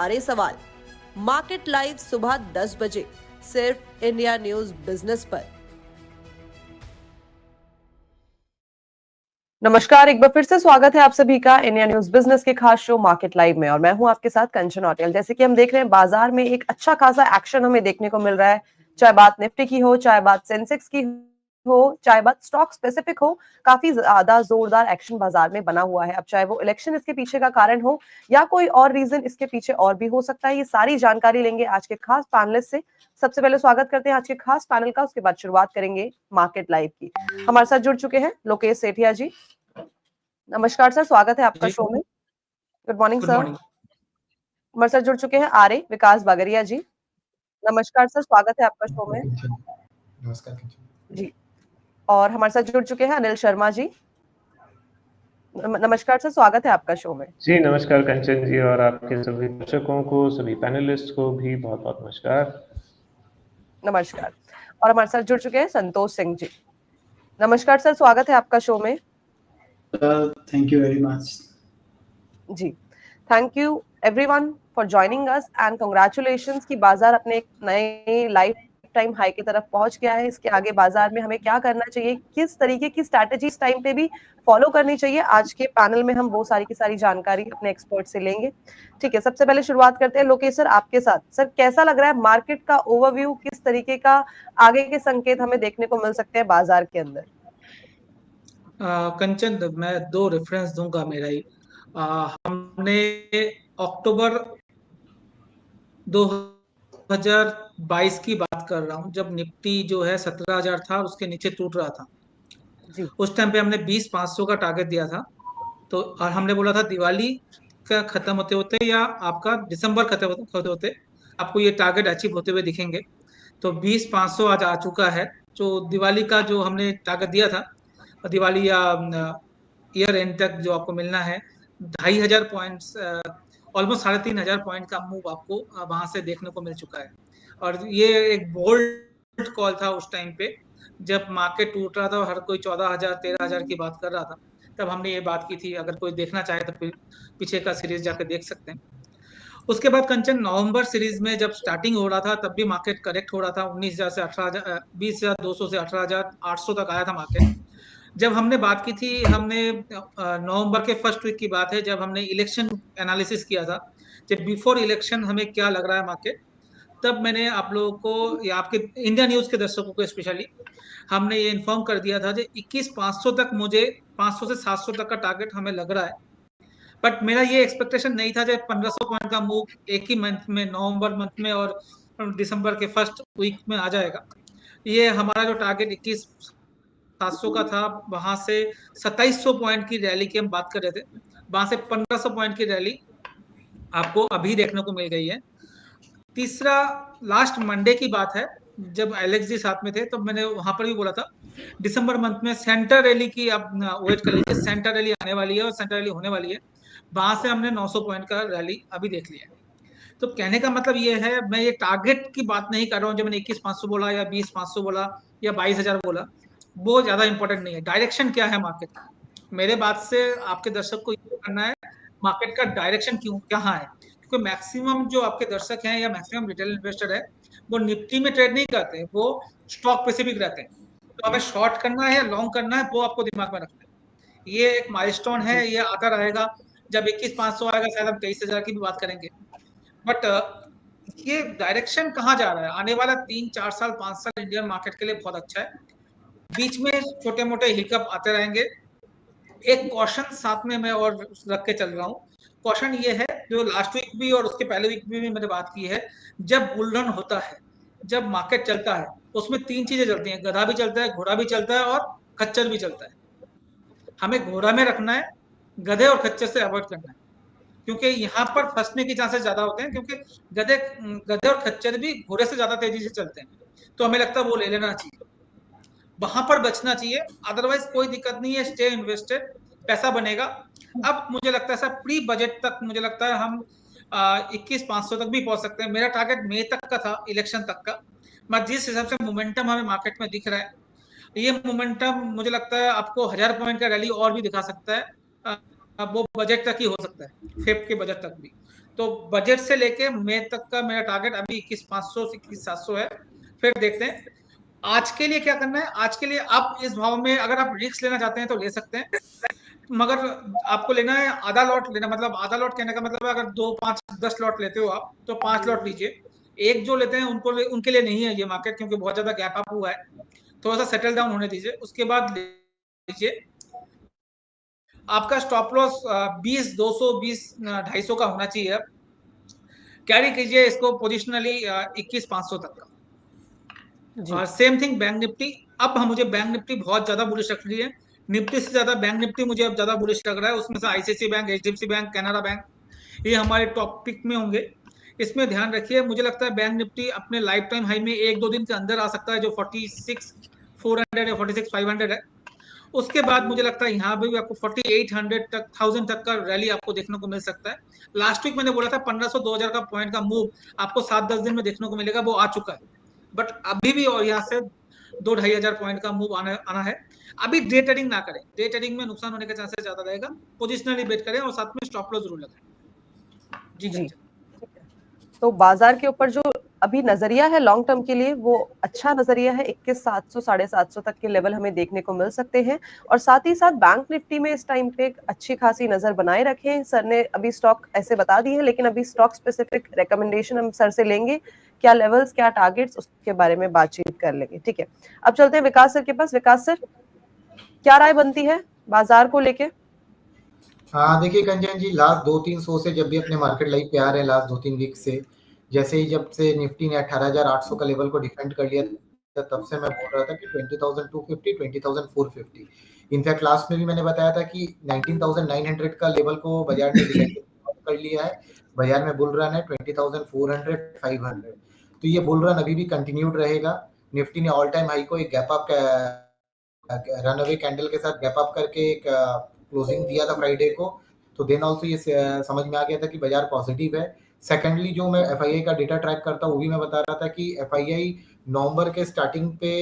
सारे सवाल market live सुबह 10 बजे सिर्फ इंडिया न्यूज बिजनेस पर। नमस्कार, एक बार फिर से स्वागत है आप सभी का इंडिया न्यूज बिजनेस के खास शो मार्केट लाइव में, और मैं हूं आपके साथ कंचन ऑटेल। जैसे कि हम देख रहे हैं बाजार में एक अच्छा खासा एक्शन हमें देखने को मिल रहा है, चाहे बात निफ्टी की हो, चाहे बात सेंसेक्स की हो, चाहे बात स्टॉक स्पेसिफिक हो। काफी ज्यादा जोरदार एक्शन बाजार में बना हुआ है। अब चाहे वो इलेक्शन इसके पीछे का कारण हो या कोई और रीजन इसके पीछे और भी हो सकता है, ये सारी जानकारी लेंगे आज के खास पैनलिस्ट से। सबसे पहले स्वागत करते हैं आज के खास पैनल का, उसके बाद शुरुआत करेंगे मार्केट लाइव की। हमारे साथ जुड़ चुके हैं लोकेश सेठिया जी। नमस्कार सर, स्वागत है आपका शो में। Good morning sir. हमारे साथ जुड़ चुके हैं आर्य विकास बागरिया जी। नमस्कार सर, स्वागत है आपका शो में। नमस्कार जी। और हमारे साथ जुड़ चुके हैं अनिल शर्मा जी। नमस्कार सर, स्वागत है आपका शो में। जी नमस्कार कंचन जी, और आपके सभी दर्शकों को, सभी पैनलिस्ट को भी बहुत बहुत नमस्कार। नमस्कार। और हमारे साथ जुड़ चुके हैं संतोष सिंह जी। नमस्कार सर, स्वागत है आपका शो में। थैंक यू वेरी मच जी। Thank you everyone for joining us and congratulations कि बाजार अपने एक नए लाइफ टाइम हाई की तरफ पहुंच गया है। इसके आगे बाजार में हमें क्या करना चाहिए, किस तरीके की स्ट्रैटेजी इस टाइम पे भी फॉलो करनी चाहिए, आज के पैनल में हम वो सारी की सारी जानकारी अपने एक्सपर्ट से लेंगे। ठीक है, सबसे पहले शुरुआत करते हैं लोकेश सर आपके साथ। सर, कैसा लग रहा है मार्केट का ओवरव्यू, किस तरीके का आगे के संकेत हमें देखने को मिल सकते हैं बाजार के अंदर? कंचन, मैं दो रेफरेंस दूंगा मेरा ही। हमने अक्टूबर 2022 की बात कर रहा हूँ, जब निफ्टी जो है 17,000 था, उसके नीचे टूट रहा था जी। उस टाइम पे हमने 20,500 का टारगेट दिया था। तो और हमने बोला था दिवाली का खत्म होते होते या आपका दिसंबर खत्म होते होते आपको ये टारगेट अचीव होते हुए दिखेंगे। तो 20,500 आज आ चुका है। जो दिवाली का जो हमने टारगेट दिया था, दिवाली या ईयर एंड तक जो आपको मिलना है 2,500 पॉइंट्स, ऑलमोस्ट 3,500 पॉइंट का मूव आपको वहां से देखने को मिल चुका है। और ये एक बोल्ड कॉल था उस टाइम पे, जब मार्केट टूट रहा था और हर कोई 14,000 13,000 की बात कर रहा था, तब हमने ये बात की थी। अगर कोई देखना चाहे तो फिर पीछे का सीरीज जाकर देख सकते हैं। उसके बाद कंचन, नवंबर सीरीज में जब स्टार्टिंग हो रहा था तब भी मार्केट करेक्ट हो रहा था। 19,000 से 18,000, 20,200 से 18,800 तक आया था मार्केट। जब हमने बात की थी, हमने नवंबर के फर्स्ट वीक की बात है, जब हमने इलेक्शन एनालिसिस किया था, जब बिफोर इलेक्शन हमें क्या लग रहा है मार्केट, तब मैंने आप लोगों को या आपके इंडिया न्यूज के दर्शकों को स्पेशली हमने ये इन्फॉर्म कर दिया था कि 21,500 तक, मुझे 500 से 700 तक का टारगेट हमें लग रहा है। बट मेरा ये एक्सपेक्टेशन नहीं था जब 1,500 पॉइंट का मूव एक ही मंथ में, नवंबर मंथ में और दिसंबर के फर्स्ट वीक में आ जाएगा। ये हमारा जो टारगेट 21,700 का था, वहां से 2,700 पॉइंट की रैली की हम बात कर रहे थे, वहां से 1,500 पॉइंट की रैली आपको अभी देखने को मिल गई है। तीसरा, लास्ट मंडे की बात है, जब एलेक्स जी साथ में थे, तो मैंने वहां पर भी बोला था दिसंबर मंथ में सेंटर रैली की आप वेट कर लीजिए, सेंटर रैली आने वाली है और सेंटर रैली होने वाली है। वहां से हमने 900 पॉइंट का रैली अभी देख लिया है। तो कहने का मतलब ये है, मैं ये टारगेट की बात नहीं कर रहा हूँ, जब मैंने 21,500 बोला या 20,500 बोला या 22,000 बोला, वो ज्यादा इंपॉर्टेंट नहीं है। डायरेक्शन क्या है मार्केट का, मेरे बात से आपके दर्शक को ये करना है, मार्केट का डायरेक्शन क्यों कहाँ है। क्योंकि मैक्सिमम जो आपके दर्शक हैं या मैक्सिमम रिटेल इन्वेस्टर है, वो निफ्टी में ट्रेड नहीं करते, वो स्टॉक स्पेसिफिक रहते हैं। तो हमें शॉर्ट करना है या लॉन्ग करना है, वो आपको दिमाग में रखना है। ये एक माइलस्टोन है, ये आता रहेगा। जब 21,500 आएगा शायद हम 23,000 की भी बात करेंगे। बट ये डायरेक्शन कहाँ जा रहा है, आने वाला 3-4 साल 5 साल इंडियन मार्केट के लिए बहुत अच्छा है। बीच में छोटे मोटे हिकअप आते रहेंगे। एक कॉशन साथ में मैं और रख के चल रहा हूँ। कॉशन ये है, जो लास्ट वीक भी और उसके पहले वीक में भी मैंने बात की है, जब बुल रन होता है, जब मार्केट चलता है, उसमें 3 चीजें चलती हैं, गधा भी चलता है, घोड़ा भी चलता है और खच्चर भी चलता है। हमें घोड़ा में रखना है, गधे और खच्चर से अवॉइड करना है, क्योंकि यहाँ पर फंसने के चांसेस ज्यादा होते हैं, क्योंकि गधे और खच्चर भी घोड़े से ज्यादा तेजी से चलते हैं। तो हमें लगता है वो ले लेना चाहिए, वहां पर बचना चाहिए। अदरवाइज कोई दिक्कत नहीं है, स्टे इन्वेस्टेड, पैसा बनेगा। अब मुझे लगता है सर, प्री बजट तक मुझे लगता है हम 21,500 तक भी पहुंच सकते हैं। मेरा टारगेट मई तक का था, इलेक्शन तक का। मैं जिस हिसाब से मोमेंटम हमें मार्केट में दिख रहा है, ये मोमेंटम मुझे लगता है आपको 1,000 पॉइंट का रैली और भी दिखा सकता है। वो बजट तक ही हो सकता है, फेब के बजट तक भी। तो बजट से लेके मई तक का मेरा टारगेट अभी 21,500 से 21,700 है। फिर देखते हैं आज के लिए क्या करना है। आज के लिए आप इस भाव में अगर आप रिस्क लेना चाहते हैं तो ले सकते हैं, मगर आपको लेना है आधा लॉट लेना, मतलब आधा लॉट कहने का मतलब है अगर 2, 5, 10 लॉट लेते हो आप तो 5 लॉट लीजिए। एक जो लेते हैं उनके लिए नहीं है ये मार्केट, क्योंकि बहुत ज्यादा गैप अप हुआ है, थोड़ा सा सेटल डाउन होने दीजिए, उसके बाद लीजिए। आपका स्टॉप लॉस 20, 200, 20, 250 का होना चाहिए। कैरी कीजिए इसको पोजिशनली 21,500 तक का। जी और सेम थिंग बैंक निफ्टी। अब हम मुझे बैंक निफ्टी बहुत ज्यादा बुलिश लग रही है, निफ्टी से ज्यादा बैंक निफ्टी मुझे अब ज्यादा बुलिश लग रहा है। उसमें से ICICI bank, HDFC bank, Canara bank, ये हमारे टॉप पिक में होंगे। इसमें ध्यान रखिए, मुझे लगता है बैंक निफ्टी अपने लाइफ टाइम हाई में 1-2 दिन के अंदर आ सकता है, जो 46,400 या 46,500 है। उसके बाद मुझे लगता है यहाँ पे भी आपको 4800 तक, 1000 तक का रैली आपको देखने को मिल सकता है। लास्ट वीक मैंने बोला था 1500-2000 का पॉइंट का मूव आपको 7-10 दिन में देखने को मिलेगा, वो आ चुका है। बट अभी भी और यहाँ से 2-2,500 पॉइंट का मूव आना है। अभी डे ट्रेडिंग ना करें, डे ट्रेडिंग में नुकसान होने के चांसेस ज्यादा रहेगा। पोजिशनली बेट करें और साथ में स्टॉप लॉस जरूर लगाएं। जी जी। कंचन। तो बाजार के ऊपर जो अभी नजरिया है लॉन्ग टर्म के लिए वो अच्छा नजरिया है, 21,700 750 तक के लेवल हमें देखने को मिल सकते हैं। और साथ ही साथ बैंक निफ्टी में इस टाइम पे एक अच्छी खासी नजर बनाए रखें। सर ने अभी स्टॉक ऐसे बता दिए हैं, लेकिन अभी स्टॉक स्पेसिफिक रिकमेंडेशन हम सर से लेंगे, क्या लेवल्स क्या टारगेट्स उसके बारे में बातचीत कर लेंगे। ठीक है, अब चलते हैं विकास सर के पास। विकास सर, क्या राय बनती है बाजार को लेके? हाँ देखिए कंचन जी, लास्ट 2-3 शो से जब भी अपने मार्केट लाइव पे आ रहे हैं, लास्ट 2-3 वीक से जैसे ही जब से निफ्टी ने 18,800 का लेवल को डिफेंड कर लिया था, तब से मैं बोल रहा था कि 20,250, 20,450। इनफैक्ट लास्ट में भी मैंने बताया था कि 19,900 का लेवल को बाजार ने डिफेंड कर लिया है। बाजार में बुल रन है 20,400, 500। तो ये बुल रन अभी भी कंटिन्यूड रहेगा। निफ्टी ने ऑल टाइम हाई को एक gap up run away candle के साथ गैप अप करके एक क्लोजिंग दिया था फ्राइडे को। तो देन ऑल्सो ये समझ में आ गया था कि बाजार पॉजिटिव है। सेकेंडली जो मैं एफआईआई का डेटा ट्रैक करता हूँ वो भी मैं बता रहा था कि एफआईआई नवंबर के स्टार्टिंग पे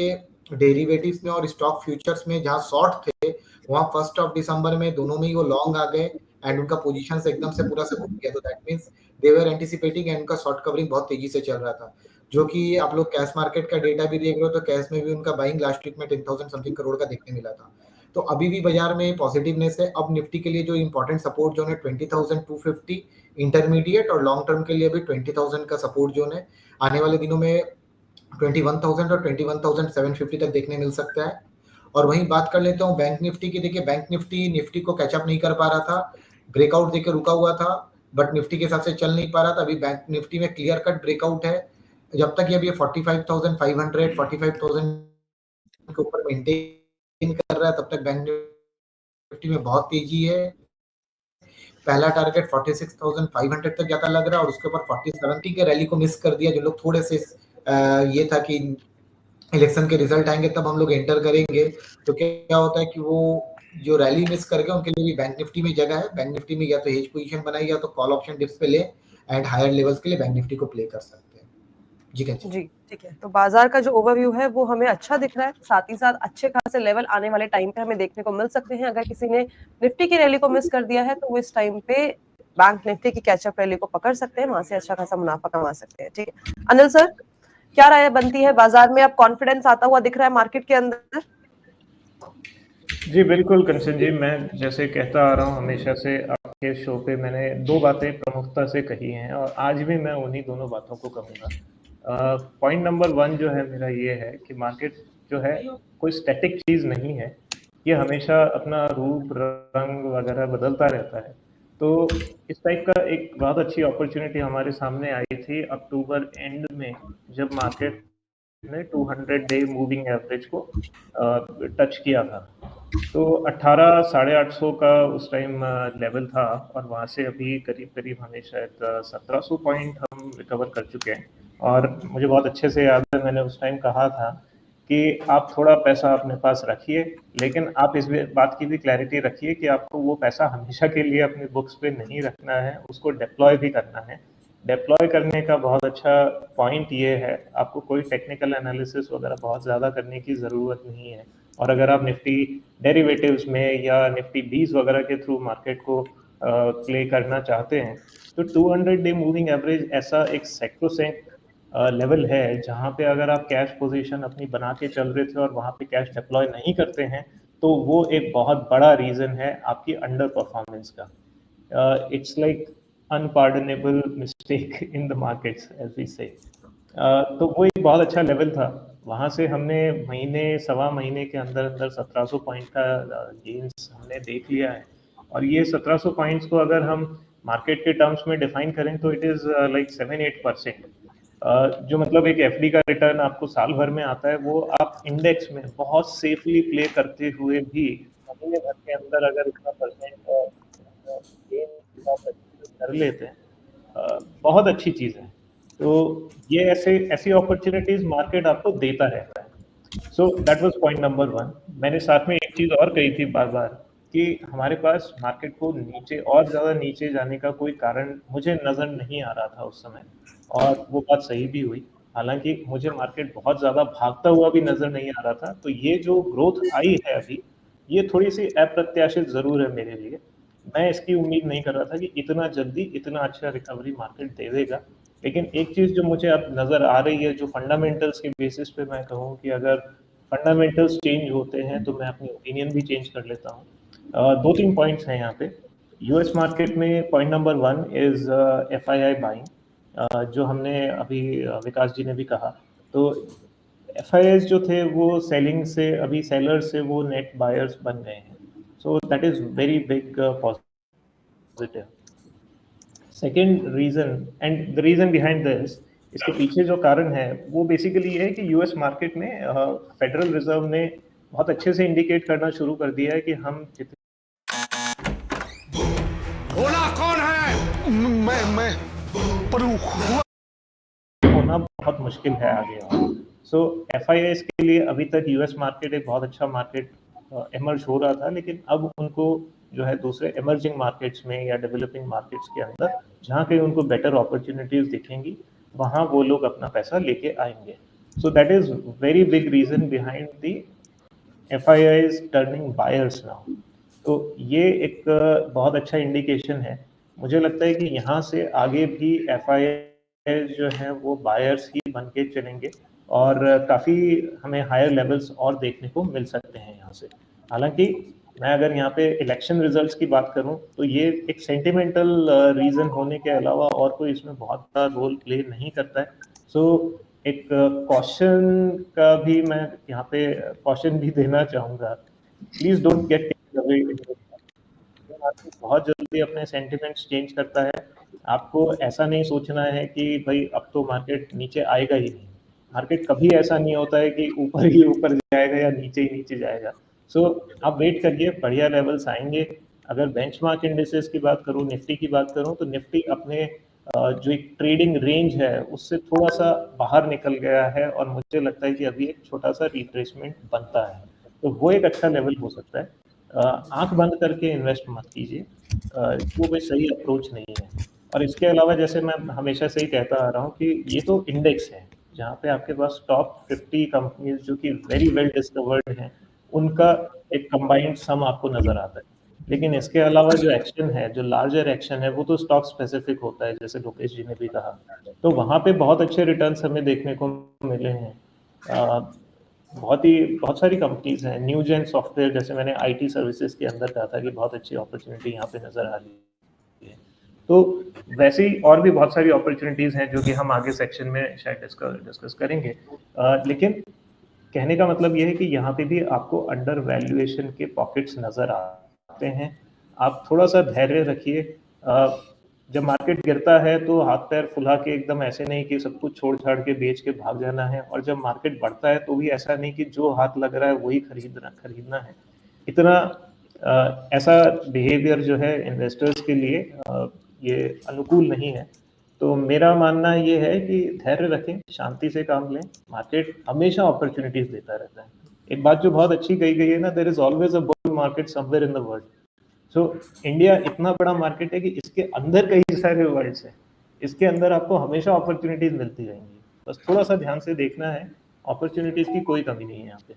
डेरिवेटिव्स में और स्टॉक फ्यूचर्स में जहां शॉर्ट थे, वहां 1 दिसंबर में दोनों में ही वो लॉन्ग आ गए एंड उनका पोजीशन एकदम से पूरा सपोर्ट किया। तो that means they were anticipating and उनका शॉर्ट कवरिंग बहुत तेजी से चल रहा था। जो कि आप लोग कैश मार्केट का डेटा भी देख रहे हो तो कैश में भी उनका बाइंग लास्ट वीक में 10,000 समथिंग करोड़ का देखने मिला था। तो अभी भी बाजार में पॉजिटिवनेस है। अब निफ्टी के लिए जो इंपॉर्टेंट सपोर्ट जोन है 20,250 इंटरमीडिएट, और लॉन्ग टर्म के लिए भी 20,000 का सपोर्ट जोन है। आने वाले दिनों में 21,000 और 21,750 तक देखने मिल सकता है। और वहीं बात कर लेता हूँ बैंक निफ्टी की। देखिए बैंक निफ्टी को कैचअप नहीं कर पा रहा था, ब्रेकआउट देकर रुका हुआ था, बट निफ्टी के हिसाब से चल नहीं पा रहा था। अभी बैंक निफ्टी में क्लियर कट ब्रेकआउट है। जब तक ये अभी 45,500, 45,000 के ऊपर मेंटेन कर रहा है, तब तक बैंक निफ्टी में बहुत तेजी है। पहला टारगेट 46,500 तक जाता लग रहा है और उसके ऊपर 40-70 के रैली को मिस कर दिया। जो लोग थोड़े से ये था कि इलेक्शन के रिजल्ट आएंगे तब हम लोग एंटर करेंगे, तो क्या होता है कि वो जो रैली मिस कर गए उनके लिए भी बैंक निफ्टी में जगह है। बैंक निफ्टी में या तो हेज पोजीशन बनाई या तो कॉल ऑप्शन डिप्स पे ले एंड हायर लेवल्स के लिए बैंक निफ्टी को प्ले कर सकते हैं। जी कंचन जी ठीक है, तो बाजार का जो ओवरव्यू है वो हमें अच्छा दिख रहा है। साथ ही साथ अच्छे खासे लेवल आने वाले टाइम पे हमें देखने को मिल सकते हैं। अगर किसी ने निफ्टी की रैली को मिस कर दिया है तो वो इस टाइम पे बैंक निफ्टी की कैचअप रैली को पकड़ सकते हैं, वहां से अच्छा खासा मुनाफा कमा सकते हैं। ठीक है अनिल सर, क्या राय बनती है बाजार में? अब कॉन्फिडेंस आता हुआ दिख रहा है मार्केट के अंदर? जी बिल्कुल कंचन जी, मैं जैसे कहता आ रहा हूँ हमेशा से, आपके शो पे मैंने दो बातें प्रमुखता से कही हैं और आज भी मैं उन्हीं दोनों बातों को कहूँगा। पॉइंट नंबर 1 जो है मेरा ये है कि मार्केट जो है कोई स्टैटिक चीज़ नहीं है, ये हमेशा अपना रूप रंग वगैरह बदलता रहता है। तो इस टाइप का एक बहुत अच्छी अपॉर्चुनिटी हमारे सामने आई थी अक्टूबर एंड में, जब मार्केट ने 200 डे मूविंग एवरेज को टच किया था। तो 18 850 का उस टाइम लेवल था और वहाँ से अभी करीब करीब हमें शायद 1700 पॉइंट हम रिकवर कर चुके हैं। और मुझे बहुत अच्छे से याद है, मैंने उस टाइम कहा था कि आप थोड़ा पैसा अपने पास रखिए, लेकिन आप इस बात की भी क्लैरिटी रखिए कि आपको वो पैसा हमेशा के लिए अपने बुक्स पे नहीं रखना है, उसको डिप्लॉय भी करना है। डिप्लॉय करने का बहुत अच्छा पॉइंट ये है, आपको कोई टेक्निकल एनालिसिस वगैरह बहुत ज़्यादा करने की ज़रूरत नहीं है। और अगर आप निफ्टी डेरिवेटिव्स में या निफ्टी 20 वगैरह के थ्रू मार्केट को प्ले करना चाहते हैं तो 200 डे मूविंग एवरेज ऐसा एक सैक्रोसैंक्ट लेवल है जहाँ पे अगर आप कैश पोजीशन अपनी बना के चल रहे थे और वहाँ पे कैश डिप्लॉय नहीं करते हैं तो वो एक बहुत बड़ा रीजन है आपकी अंडर परफॉर्मेंस का. It's like unpardonable mistake in the markets as we say. तो वो एक बहुत अच्छा लेवल था. वहाँ से हमने सवा महीने के अंदर 1700 पॉइंट का गेन्स हमने देख लिया है. और ये 1700 पॉइंट्स को अगर हम मार्केट के टर्म्स में डिफाइन करें तो इट इज़ लाइक 7-8%. जो मतलब एक एफडी का रिटर्न आपको साल भर में आता है वो आप इंडेक्स में बहुत सेफली प्ले करते हुए भी महीने भर के अंदर अगर इतना परसेंट कर लेते हैं, बहुत अच्छी चीज़ है. तो ये ऐसी अपॉर्चुनिटीज मार्केट आपको देता रहता है. So that was point number 1. मैंने साथ में एक चीज़ और कही थी बार बार कि हमारे पास मार्केट को नीचे और ज़्यादा नीचे जाने का कोई कारण मुझे नज़र नहीं आ रहा था उस समय, और वो बात सही भी हुई. हालांकि मुझे मार्केट बहुत ज़्यादा भागता हुआ भी नज़र नहीं आ रहा था. तो ये जो ग्रोथ आई है अभी, ये थोड़ी सी अप्रत्याशित ज़रूर है मेरे लिए. मैं इसकी उम्मीद नहीं कर रहा था कि इतना जल्दी इतना अच्छा रिकवरी मार्केट देगा. लेकिन एक चीज़ जो मुझे अब नज़र आ रही है, जो फंडामेंटल्स के बेसिस पे मैं कहूँ कि अगर फंडामेंटल्स चेंज होते हैं तो मैं अपनी ओपिनियन भी चेंज कर लेता हूँ. 2-3 पॉइंट्स हैं यहाँ पे. यूएस मार्केट में point number 1 is FII buying, जो हमने अभी विकास जी ने भी कहा. तो एफआईआईज जो थे वो सेलिंग से, अभी सेलर्स से वो नेट बायर्स बन गए हैं. So that is very big positive. Second reason, and the reason behind this, इसके पीछे जो कारण है वो बेसिकली ये है कि यूएस मार्केट में फेडरल रिजर्व ने बहुत अच्छे से इंडिकेट करना शुरू कर दिया है कि हम बोला कौन है? मैं पर होना बहुत मुश्किल है आगे. सो एफआईआईज के लिए अभी तक यूएस मार्केट एक बहुत अच्छा मार्केट इमर्ज हो रहा था, लेकिन अब उनको जो है दूसरे इमर्जिंग मार्केट्स में या डेवलपिंग मार्केट्स के अंदर जहाँ कहीं उनको बेटर अपॉर्चुनिटीज दिखेंगी वहाँ वो लोग अपना पैसा लेके आएंगे. So that is very big reason behind the FIIs turning buyers now. तो ये एक बहुत अच्छा इंडिकेशन है. मुझे लगता है कि यहाँ से आगे भी एफआईआई जो है वो बायर्स ही बन के चलेंगे और काफ़ी हमें हायर लेवल्स और देखने को मिल सकते हैं यहाँ से. हालांकि मैं अगर यहाँ पे इलेक्शन रिजल्ट्स की बात करूँ तो ये एक सेंटिमेंटल रीज़न होने के अलावा और कोई इसमें बहुत बड़ा रोल प्ले नहीं करता है. सो एक कॉशन का भी मैं यहाँ पे कॉशन भी देना चाहूँगा. Please don't get away. बहुत जल्दी अपने सेंटिमेंट्स चेंज करता है. आपको ऐसा नहीं सोचना है कि भाई अब तो मार्केट नीचे आएगा ही नहीं. मार्केट कभी ऐसा नहीं होता है कि ऊपर ही ऊपर जाएगा या नीचे ही नीचे जाएगा. सो आप वेट करिए, बढ़िया लेवल्स आएंगे. अगर बेंचमार्क इंडिसेस की बात करूँ, निफ्टी की बात करूँ, तो निफ्टी अपने जो एक ट्रेडिंग रेंज है उससे थोड़ा सा बाहर निकल गया है और मुझे लगता है कि अभी एक छोटा सा रिट्रेसमेंट बनता है. तो वो एक अच्छा लेवल हो सकता है. आंख बंद करके इन्वेस्ट मत कीजिए, वो कोई सही अप्रोच नहीं है. और इसके अलावा जैसे मैं हमेशा से ही कहता आ रहा हूँ कि ये तो इंडेक्स है जहाँ पे आपके पास टॉप 50 कंपनीज जो कि वेरी वेल डिस्कवर्ड हैं उनका एक कंबाइंड सम आपको नजर आता है. लेकिन इसके अलावा जो एक्शन है, जो लार्जर एक्शन है, वो तो स्टॉक स्पेसिफिक होता है, जैसे लोकेश जी ने भी कहा. तो वहाँ पे बहुत अच्छे रिटर्न्स हमें देखने को मिले हैं. बहुत सारी कंपनीज हैं. न्यूजेन सॉफ्टवेयर, जैसे मैंने आईटी सर्विसेज के अंदर कहा था कि बहुत अच्छी अपॉर्चुनिटी यहाँ पे नजर आ रही है. तो वैसे ही और भी बहुत सारी अपॉर्चुनिटीज हैं जो कि हम आगे सेक्शन में शायद डिस्कस करेंगे. लेकिन कहने का मतलब ये है कि यहाँ पे भी आपको अंडर वैल्यूएशन के पॉकेट्स नजर आते हैं. आप थोड़ा सा धैर्य रखिए. जब मार्केट गिरता है तो हाथ पैर फुला के एकदम ऐसे नहीं कि सब कुछ छोड़ छाड़ के बेच के भाग जाना है, और जब मार्केट बढ़ता है तो भी ऐसा नहीं कि जो हाथ लग रहा है वही खरीदना है. इतना ऐसा बिहेवियर जो है इन्वेस्टर्स के लिए ये अनुकूल नहीं है. तो मेरा मानना ये है कि धैर्य रखें, शांति से काम लें. मार्केट हमेशा अपॉर्चुनिटीज देता रहता है. एक बात जो बहुत अच्छी कही गई है ना, there is always a bull market somewhere in the world. So India इतना बड़ा मार्केट है कि इसके अंदर कई सारे वर्ल्ड्स हैं. इसके अंदर आपको हमेशा अपॉर्चुनिटीज मिलती रहेंगी. बस थोड़ा सा ध्यान से देखना है. अपॉर्चुनिटीज की कोई कमी नहीं है यहाँ पे.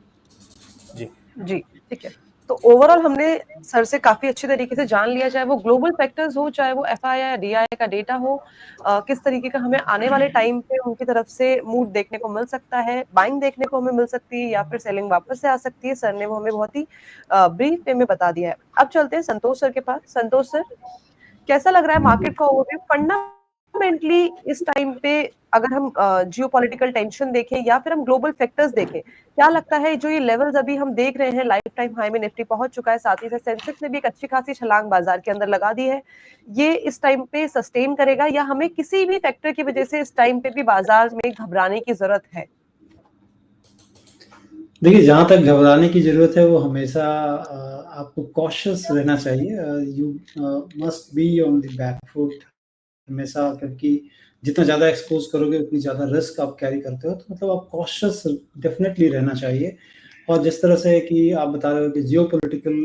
जी जी ठीक है. तो ओवरऑल हमने सर से काफी अच्छे तरीके से जान लिया, चाहे वो ग्लोबल फैक्टर्स हो, चाहे वो एफआई या डीआई का डेटा हो, किस तरीके का हमें आने वाले टाइम पे उनकी तरफ से मूड देखने को मिल सकता है, बाइंग देखने को हमें मिल सकती है या फिर सेलिंग वापस से आ सकती है। सर ने वो हमें बहुत ही ब्रीफ वे में बता दिया है। अब चलते हैं संतोष सर के पास। संतोष सर, कैसा लग रहा है मार्केट का ओवरव्यू फंडामेंटली इस टाइम पे? अगर हम जियोपॉलिटिकल टेंशन देखें या फिर हम ग्लोबल फैक्टर्स देखें, क्या लगता है जो ये लेवल्स अभी हम देख रहे हैं, लाइफ टाइम हाई में निफ्टी पहुंच चुका है, साथ ही साथ सेंसेक्स ने भी एक अच्छी खासी छलांग बाजार के अंदर लगा दी है, ये इस टाइम पे सस्टेन करेगा या हमें किसी भी फैक्टर की वजह से इस टाइम पे भी बाजार में घबराने की जरूरत है? देखिए, जहाँ तक घबराने की ज़रूरत है वो हमेशा आपको कॉशियस रहना चाहिए। You must be on the back foot हमेशा, क्योंकि जितना ज़्यादा एक्सपोज़ करोगे उतनी ज़्यादा रिस्क आप कैरी करते हो, तो मतलब आप कॉशियस डेफ़िनेटली रहना चाहिए। और जिस तरह से कि आप बता रहे हो कि जियोपॉलिटिकल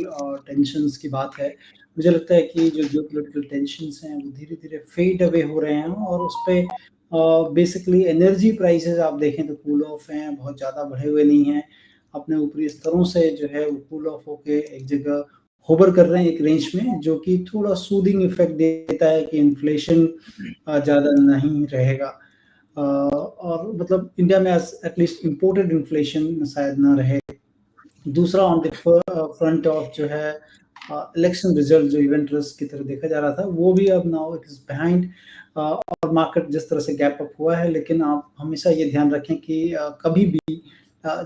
टेंशन्स की बात है, मुझे लगता है कि जो जियोपॉलिटिकल टेंशन्स हैं वो धीरे-धीरे फेड अवे हो रहे हैं और उसपे बेसिकली एनर्जी प्राइसेज़ आप देखें तो कूल ऑफ हैं, बहुत ज़्यादा बढ़े हुए नहीं हैं। अपने ऊपरी स्तरों से जो है वो कूल ऑफ होके एक जगह होवर कर रहे हैं एक रेंज में, जो कि थोड़ा सूदिंग इफेक्ट देता है कि इन्फ्लेशन ज़्यादा नहीं रहेगा। और मतलब इंडिया में एटलीस्ट इम्पोर्टेड इन्फ्लेशन शायद ना रहे। दूसरा ऑन द फ्रंट ऑफ जो है इलेक्शन रिजल्ट जो इवेंट रिस्क की तरह देखा जा रहा था, वो भी अब नाउ इट इज़ बिहाइंड। और मार्केट जिस तरह से गैप अप हुआ है, लेकिन आप हमेशा ये ध्यान रखें कि कभी भी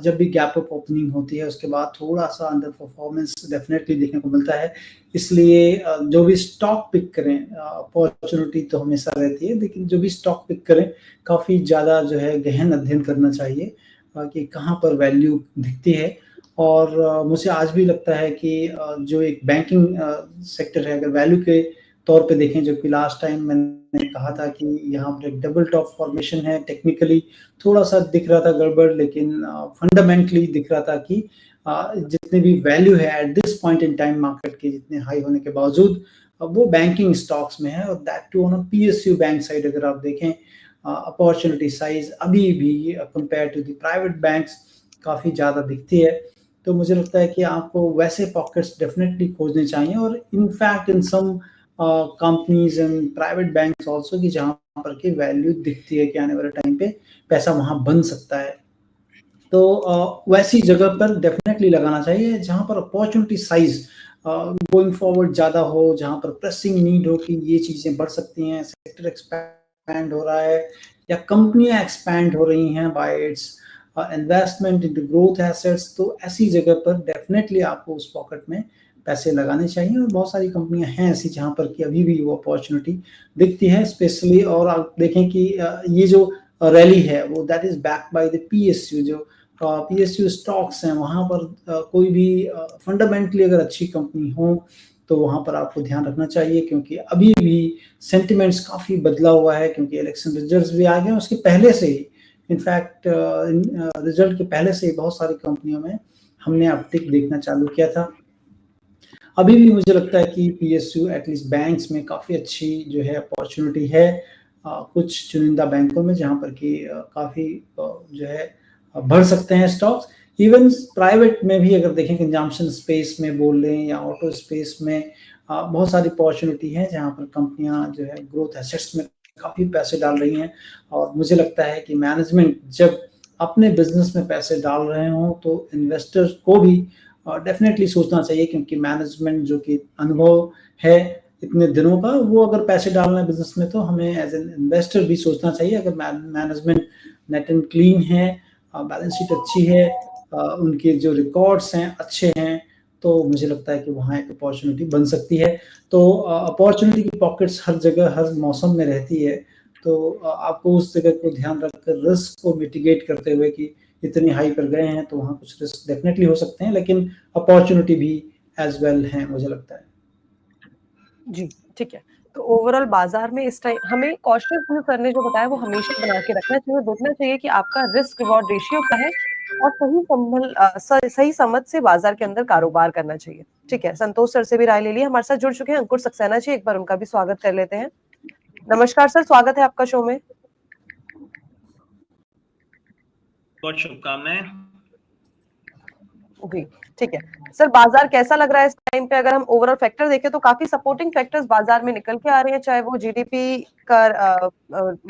जब भी गैप अप ओपनिंग होती है उसके बाद थोड़ा-सा अंडर परफॉर्मेंस डेफिनेटली देखने को मिलता है। इसलिए जो भी स्टॉक पिक करें, अपॉर्च्युनिटी तो हमेशा रहती है, लेकिन जो भी स्टॉक पिक करें काफ़ी ज़्यादा जो है गहन अध्ययन करना चाहिए कि कहाँ पर वैल्यू दिखती है। और मुझे आज भी लगता है कि जो एक बैंकिंग सेक्टर है, अगर वैल्यू के तौर पे देखें, जो कि लास्ट टाइम मैंने कहा था कि यहाँ पर एक डबल टॉप फॉर्मेशन है, टेक्निकली थोड़ा-सा दिख रहा था गड़बड़, लेकिन फंडामेंटली दिख रहा था कि जितनी भी वैल्यू है at this point in time market के जितने हाई होने के बावजूद वो बैंकिंग स्टॉक्स में है, और that too on a PSU bank side अगर आप देखें, अपॉर्चुनिटी साइज अभी भी compare to the private banks काफ़ी ज़्यादा दिखती है। तो मुझे लगता है कि आपको वैसे पॉकेट्स डेफिनेटली खोजने चाहिए, और in fact in some companies and private banks also, कि जहाँ पर की वैल्यू दिखती है कि आने वाले टाइम पे पैसा वहाँ बन सकता है। तो वैसी जगह पर डेफिनेटली लगाना चाहिए जहाँ पर अपॉर्चुनिटी साइज गोइंग फॉरवर्ड ज़्यादा हो, जहाँ पर प्रेसिंग नीड हो कि ये चीज़ें बढ़ सकती हैं, सेक्टर एक्सपैंड हो रहा है या कंपनियां एक्सपैंड हो रही हैं bye it's investment into growth assets. तो ऐसी जगह पर डेफिनेटली आपको उस पॉकेट में पैसे लगाने चाहिए, और बहुत सारी कंपनियां हैं ऐसी जहाँ पर कि अभी भी वो अपॉर्चुनिटी दिखती है स्पेशली। और आप देखें कि ये जो रैली है वो that is backed by the PSU. जो पीएसयू स्टॉक्स हैं वहाँ पर कोई भी फंडामेंटली अगर अच्छी कंपनी हो तो वहाँ पर आपको ध्यान रखना चाहिए, क्योंकि अभी भी सेंटिमेंट्स काफ़ी बदला हुआ है, क्योंकि इलेक्शन रिजल्ट्स भी आ गए उसके पहले से ही। इनफैक्ट रिजल्ट के पहले से ही बहुत सारी कंपनियों में हमने अपटिक देखना चालू किया था। अभी भी मुझे लगता है कि पीएसयू एटलीस्ट बैंक्स में काफ़ी अच्छी जो है अपॉर्चुनिटी है, कुछ चुनिंदा बैंकों में जहाँ पर कि काफ़ी जो है बढ़ सकते हैं स्टॉक्स। इवन प्राइवेट में भी अगर देखें, कंजम्पशन स्पेस में बोल लें या ऑटो स्पेस में बहुत सारी अपॉर्चुनिटी है जहाँ पर कंपनियां जो है ग्रोथ एसेट्स में काफ़ी पैसे डाल रही हैं। और मुझे लगता है कि मैनेजमेंट जब अपने बिजनेस में पैसे डाल रहे हों तो इन्वेस्टर्स को भी डेफिनेटली सोचना चाहिए, क्योंकि मैनेजमेंट जो कि अनुभव है इतने दिनों का, वो अगर पैसे डालना है बिजनेस में तो हमें एज एन इन्वेस्टर भी सोचना चाहिए। अगर मैनेजमेंट नेट एंड क्लीन है, बैलेंस शीट अच्छी है, उनके जो रिकॉर्ड्स हैं अच्छे हैं, तो मुझे लगता है कि वहाँ एक अपॉर्चुनिटी बन सकती है। तो अपॉर्चुनिटी की पॉकेट्स हर जगह हर मौसम में रहती है, तो आपको उस जगह को ध्यान रखकर रिस्क को मिटिगेट करते हुए कि इतनी हाई पर गए हैं तो वहाँ कुछ रिस्क डेफिनेटली हो सकते हैं, लेकिन अपॉर्चुनिटी भी एज वेल है मुझे लगता है। जी, ठीक है। तो ओवरऑल बाजार में इस टाइम हमें कॉशियस जो सर ने जो बताया वो हमेशा बना के रखना चाहिए, देखना चाहिए कि आपका रिस्क रिवॉर्ड रेशियो क्या है, और सही समझ से बाजार के अंदर कारोबार करना चाहिए। ठीक है, संतोष सर से भी राय ले ली। हमारे साथ जुड़ चुके हैं अंकुर सक्सेना जी, एक बार उनका भी स्वागत कर लेते हैं। नमस्कार सर, स्वागत है आपका शो में। बहुत शुभकामनाएं। जी, ठीक है। सर बाजार कैसा लग रहा है इस टाइम पे? अगर हम ओवरऑल फैक्टर देखें तो काफी सपोर्टिंग फैक्टर्स बाजार में निकल के आ रहे हैं, चाहे वो जीडीपी का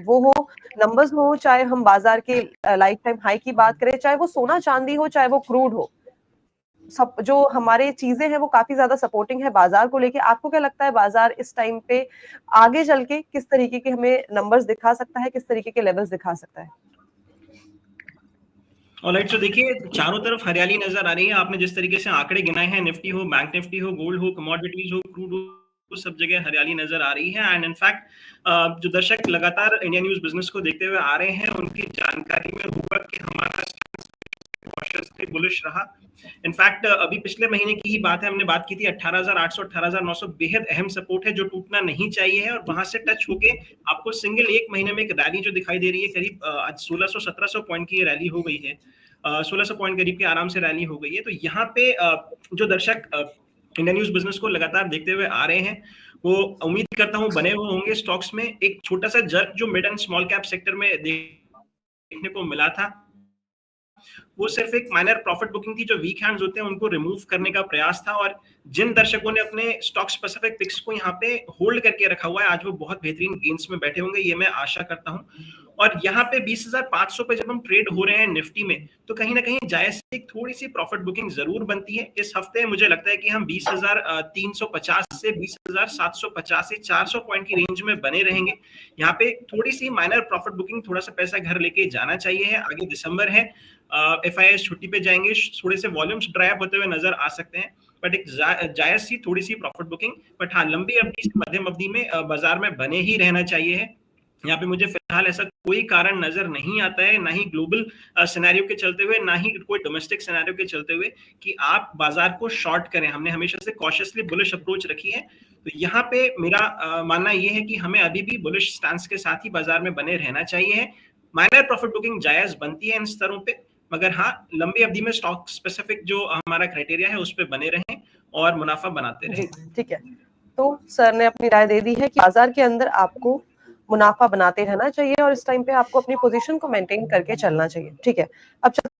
वो हो, नंबर्स हो, चाहे हम बाजार के लाइफ टाइम हाई की बात करें, चाहे वो सोना चांदी हो, चाहे वो क्रूड हो, सब जो हमारे चीजें हैं वो काफी ज्यादा सपोर्टिंग है बाजार को लेके। आपको क्या लगता है बाजार इस टाइम पे आगे चल के किस तरीके के हमें नंबर्स दिखा सकता है, किस तरीके के लेवल्स दिखा सकता है? ऑलराइट, तो देखिए चारों तरफ हरियाली नजर आ रही है। आपने जिस तरीके से आंकड़े गिनाए हैं, निफ्टी हो, बैंक निफ्टी हो, गोल्ड हो, कमोडिटीज हो, क्रूड हो, सब जगह हरियाली नजर आ रही है। एंड इनफैक्ट जो दर्शक लगातार इंडिया न्यूज बिजनेस को देखते हुए आ रहे हैं, उनकी जानकारी में होगा कि हमारा कॉशियसली बुलिश रहा। इनफैक्ट अभी पिछले महीने की ही बात है, हमने बात की थी 18,800 18,900 बेहद अहम सपोर्ट है जो टूटना नहीं चाहिए है, और वहां से टच होके आपको सिंगल एक महीने में एक रैली जो दिखाई दे रही है, करीब आज 1600-1700 पॉइंट की रैली हो गई है, 1600 पॉइंट करीब की आराम से रैली हो गई है। तो यहाँ पे जो दर्शक इंडिया न्यूज बिजनेस को लगातार देखते हुए आ रहे हैं, वो उम्मीद करता हूँ बने हुए होंगे स्टॉक्स में। एक छोटा सा जर्क जो mid and small cap sector में देखने को मिला था, वो सिर्फ एक माइनर प्रॉफिट बुकिंग थी। जो वीक हैंड्स होते हैं उनको रिमूव करने का प्रयास था, और जिन दर्शकों ने अपने स्टॉक स्पेसिफिक पिक्स को यहाँ पे होल्ड करके रखा हुआ है, आज वो बहुत बेहतरीन गेन्स में बैठे होंगे, ये मैं आशा करता हूँ। और यहाँ पे 20,500 पे जब हम ट्रेड हो रहे हैं निफ्टी में, तो कहीं ना कहीं जायज से एक थोड़ी सी प्रॉफिट बुकिंग जरूर बनती है। इस हफ्ते मुझे लगता है कि हम 20,350 से 20,750 से 400 पॉइंट की रेंज में बने रहेंगे। यहाँ पे थोड़ी सी माइनर प्रॉफिट बुकिंग, थोड़ा सा पैसा घर लेके जाना चाहिए है। आगे दिसंबर है, FIS छुट्टी पे जाएंगे, थोड़े से वॉल्यूम्स ड्राई अप होते हुए नजर आ सकते हैं, बट एक जायज सी थोड़ी सी प्रॉफिट बुकिंग, बट हाँ लंबी अवधि से मध्यम अवधि में बाजार में बने ही रहना चाहिए है। यहाँ पे मुझे फिलहाल ऐसा कोई कारण नजर नहीं आता है, ना ही ग्लोबल सिनेरियो के चलते हुए, ना ही कोई डोमेस्टिक सिनेरियो के चलते हुए, कि आप बाजार को शॉर्ट करें। हमने हमेशा से कॉशियसली बुलिश अप्रोच रखी है, तो यहाँ पे मेरा मानना ये है कि हमें अभी भी बुलिश स्टैंस के साथ ही बाजार में बने रहना चाहिए। माइनर प्रॉफिट बुकिंग जायज बनती है इन स्तरों पे, मगर हाँ लंबी अवधि में स्टॉक स्पेसिफिक जो हमारा क्राइटेरिया है उस पर बने रहें और मुनाफा बनाते रहें। जी, ठीक है। तो सर ने अपनी राय दे दी है कि बाजार के अंदर आपको मुनाफा बनाते रहना चाहिए और इस टाइम पे आपको अपनी पोजीशन को मेंटेन करके चलना चाहिए। ठीक है, अब